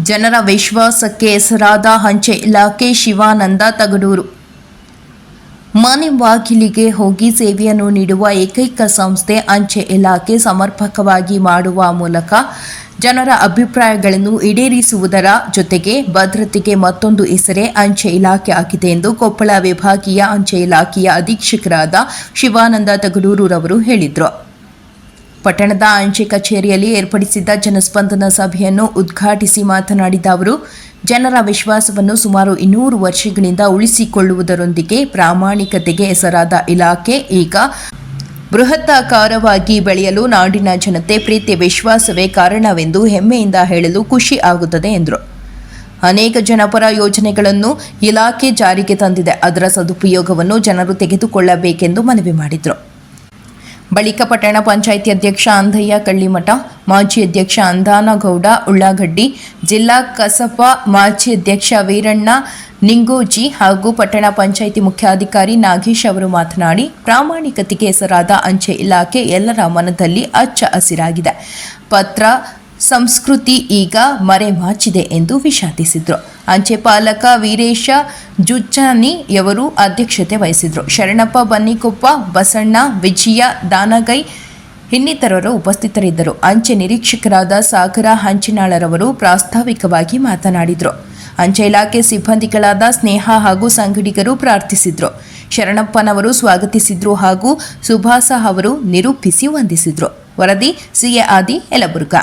ಜನರ ವಿಶ್ವಾಸಕ್ಕೆ ಹೆಸರಾದ ಅಂಚೆ ಇಲಾಖೆ ಶಿವಾನಂದ ತಗಡೂರು ಮನೆ ಬಾಗಿಲಿಗೆ ಹೋಗಿ ಸೇವೆಯನ್ನು ನೀಡುವ ಏಕೈಕ ಸಂಸ್ಥೆ ಅಂಚೆ ಇಲಾಖೆ ಸಮರ್ಪಕವಾಗಿ ಮಾಡುವ ಮೂಲಕ ಜನರ ಅಭಿಪ್ರಾಯಗಳನ್ನು ಈಡೇರಿಸುವುದರ ಜೊತೆಗೆ ಭದ್ರತೆಗೆ ಮತ್ತೊಂದು ಹೆಸರೇ ಅಂಚೆ ಇಲಾಖೆ ಆಗಿದೆ ಎಂದು ಕೊಪ್ಪಳ ವಿಭಾಗೀಯ ಅಂಚೆ ಇಲಾಖೆಯ ಅಧೀಕ್ಷಕರಾದ ಶಿವಾನಂದ ತಗಡೂರವರು ಹೇಳಿದರು. ಪಟ್ಟಣದ ಅಂಚೆ ಕಚೇರಿಯಲ್ಲಿ ಏರ್ಪಡಿಸಿದ್ದ ಜನಸ್ಪಂದನ ಸಭೆಯನ್ನು ಉದ್ಘಾಟಿಸಿ ಮಾತನಾಡಿದ ಅವರು, ಜನರ ವಿಶ್ವಾಸವನ್ನು ಸುಮಾರು 200 ವರ್ಷಗಳಿಂದ ಉಳಿಸಿಕೊಳ್ಳುವುದರೊಂದಿಗೆ ಪ್ರಾಮಾಣಿಕತೆಗೆ ಹೆಸರಾದ ಇಲಾಖೆ ಈಗ ಬೃಹತ್ತಾಕಾರವಾಗಿ ಬೆಳೆಯಲು ನಾಡಿನ ಜನತೆ ಪ್ರೀತಿ ವಿಶ್ವಾಸವೇ ಕಾರಣವೆಂದು ಹೆಮ್ಮೆಯಿಂದ ಹೇಳಲು ಖುಷಿ ಆಗುತ್ತದೆ ಎಂದರು. ಅನೇಕ ಜನಪರ ಯೋಜನೆಗಳನ್ನು ಇಲಾಖೆ ಜಾರಿಗೆ ತಂದಿದೆ. ಅದರ ಸದುಪಯೋಗವನ್ನು ಜನರು ತೆಗೆದುಕೊಳ್ಳಬೇಕೆಂದು ಮನವಿ ಮಾಡಿದರು. ಬಳಿಕ ಪಟ್ಟಣ ಪಂಚಾಯಿತಿ ಅಧ್ಯಕ್ಷ ಅಂಧಯ್ಯ ಕಳ್ಳಿಮಠ, ಮಾಜಿ ಅಧ್ಯಕ್ಷ ಅಂದಾನಗೌಡ ಉಳ್ಳಾಗಡ್ಡಿ, ಜಿಲ್ಲಾ ಕಸಪ ಮಾಜಿ ಅಧ್ಯಕ್ಷ ವೀರಣ್ಣ ನಿಂಗೋಜಿ ಹಾಗೂ ಪಟ್ಟಣ ಪಂಚಾಯಿತಿ ಮುಖ್ಯಾಧಿಕಾರಿ ನಾಗೇಶ್ ಅವರು ಮಾತನಾಡಿ, ಪ್ರಾಮಾಣಿಕತೆಗೆ ಹೆಸರಾದ ಅಂಚೆ ಇಲಾಖೆ ಎಲ್ಲರ ಮನದಲ್ಲಿ ಹಚ್ಚ ಹಸಿರಾಗಿದೆ. ಪತ್ರ ಸಂಸ್ಕೃತಿ ಈಗ ಮರೆಮಾಚಿದೆ ಎಂದು ವಿಷಾದಿಸಿದರು. ಅಂಚೆ ಪಾಲಕ ವೀರೇಶ ಜುಚ್ಚಾನಿಯವರು ಅಧ್ಯಕ್ಷತೆ ವಹಿಸಿದರು. ಶರಣಪ್ಪ ಬನ್ನಿಕೊಪ್ಪ, ಬಸಣ್ಣ, ವಿಜಯ ದಾನಗೈ ಇನ್ನಿತರರು ಉಪಸ್ಥಿತರಿದ್ದರು. ಅಂಚೆ ನಿರೀಕ್ಷಕರಾದ ಸಾಗರ ಹಂಚಿನಾಳರವರು ಪ್ರಾಸ್ತಾವಿಕವಾಗಿ ಮಾತನಾಡಿದರು. ಅಂಚೆ ಇಲಾಖೆ ಸಿಬ್ಬಂದಿಗಳಾದ ಸ್ನೇಹ ಹಾಗೂ ಸಂಗಡಿಗರು ಪ್ರಾರ್ಥಿಸಿದರು. ಶರಣಪ್ಪನವರು ಸ್ವಾಗತಿಸಿದ್ರು ಹಾಗೂ ಸುಭಾಸ ಅವರು ನಿರೂಪಿಸಿ ವಂದಿಸಿದರು. ವರದಿ ಸಿಎ ಆದಿ ಯಲಬುರ್ಗಾ.